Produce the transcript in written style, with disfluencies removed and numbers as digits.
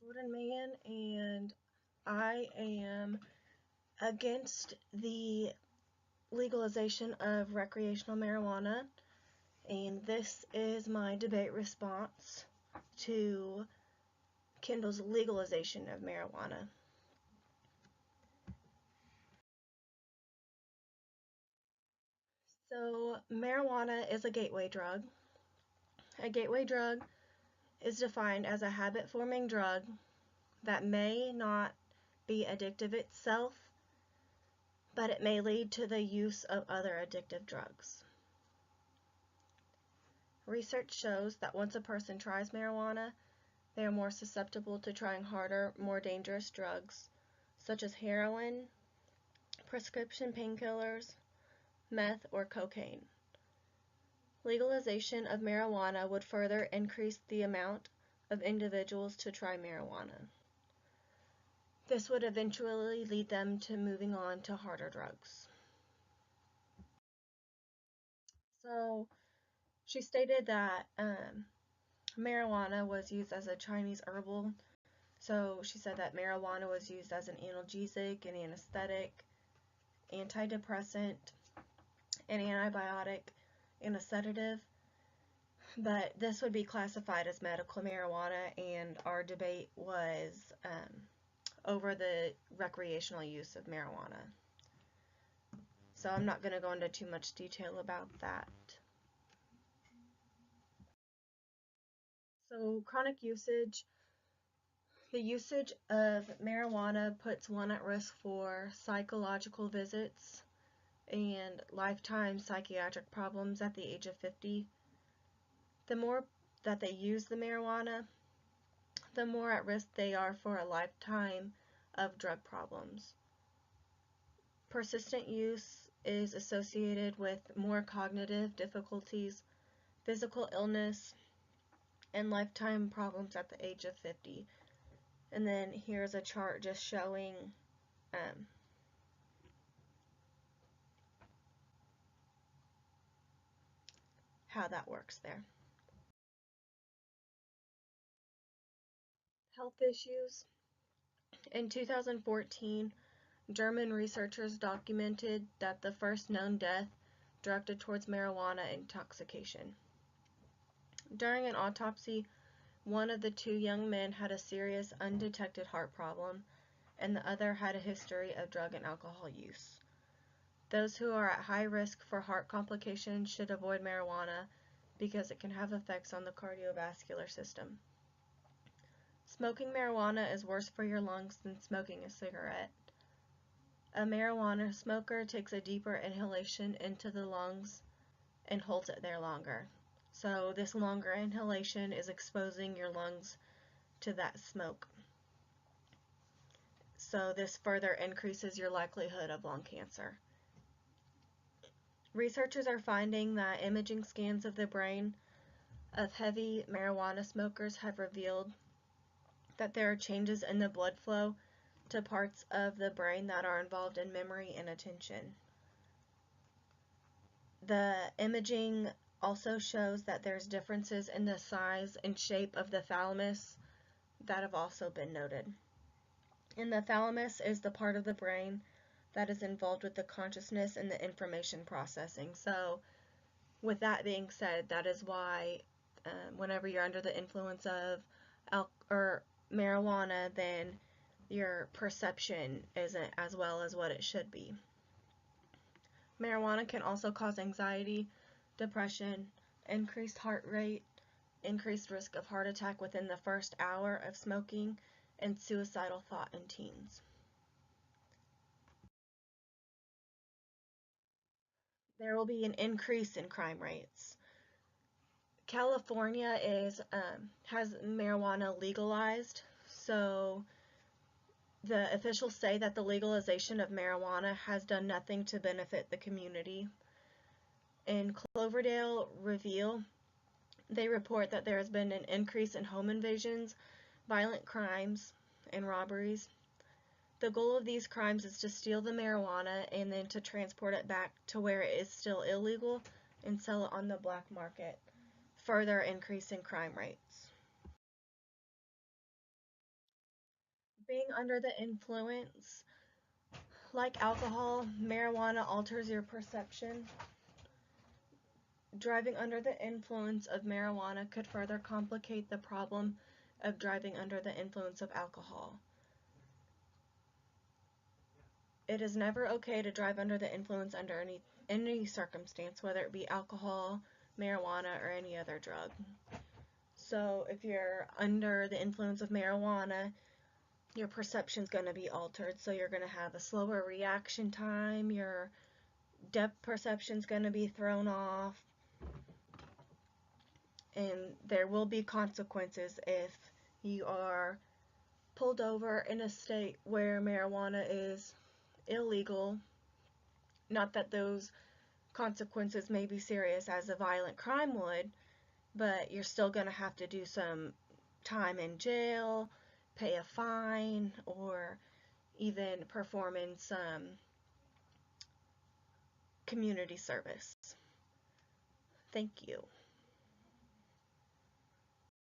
Jordan Man, and I am against the legalization of recreational marijuana, and this is my debate response to Kendall's legalization of marijuana. So, marijuana is a gateway drug. A gateway drug is defined as a habit forming drug that may not be addictive itself, but it may lead to the use of other addictive drugs. Research shows that once a person tries marijuana, they are more susceptible to trying harder, more dangerous drugs, such as heroin, prescription painkillers, meth, or cocaine. Legalization of marijuana would further increase the amount of individuals to try marijuana. This would eventually lead them to moving on to harder drugs. So she stated that marijuana was used as a Chinese herbal. So she said that marijuana was used as an analgesic, an anesthetic, antidepressant, an antibiotic, and a sedative. But this would be classified as medical marijuana, and our debate was over the recreational use of marijuana. So I'm not going to go into too much detail about that. So chronic usage. The usage of marijuana puts one at risk for psychological visits and lifetime psychiatric problems at the age of 50. The more that they use the marijuana, the more at risk they are for a lifetime of drug problems. Persistent use is associated with more cognitive difficulties, physical illness, and lifetime problems at the age of 50. And then here's a chart just showing how that works there. Health issues. In 2014, German researchers documented that the first known death directed towards marijuana intoxication. During an autopsy, one of the two young men had a serious undetected heart problem, and the other had a history of drug and alcohol use. Those who are at high risk for heart complications should avoid marijuana because it can have effects on the cardiovascular system. Smoking marijuana is worse for your lungs than smoking a cigarette. A marijuana smoker takes a deeper inhalation into the lungs and holds it there longer. So this longer inhalation is exposing your lungs to that smoke. So this further increases your likelihood of lung cancer. Researchers are finding that imaging scans of the brain of heavy marijuana smokers have revealed that there are changes in the blood flow to parts of the brain that are involved in memory and attention. The imaging also shows that there's differences in the size and shape of the thalamus that have also been noted. And the thalamus is the part of the brain that is involved with the consciousness and the information processing. So with that being said, that is why whenever you're under the influence of marijuana, then your perception isn't as well as what it should be. Marijuana can also cause anxiety, depression, increased heart rate, increased risk of heart attack within the first hour of smoking, and suicidal thought in teens. There will be an increase in crime rates. California has marijuana legalized, so the officials say that the legalization of marijuana has done nothing to benefit the community. In Cloverdale Reveal, they report that there has been an increase in home invasions, violent crimes, and robberies. The goal of these crimes is to steal the marijuana and then to transport it back to where it is still illegal and sell it on the black market, further increasing crime rates. Driving under the influence, like alcohol, marijuana alters your perception. Driving under the influence of marijuana could further complicate the problem of driving under the influence of alcohol. It is never okay to drive under the influence under any circumstance, whether it be alcohol, marijuana, or any other drug. So if you're under the influence of marijuana, your perception's going to be altered. So you're going to have a slower reaction time, your depth perception's going to be thrown off, and there will be consequences if you are pulled over in a state where marijuana is illegal. Not that those consequences may be serious as a violent crime would, but you're still going to have to do some time in jail, pay a fine, or even perform in some community service. Thank you.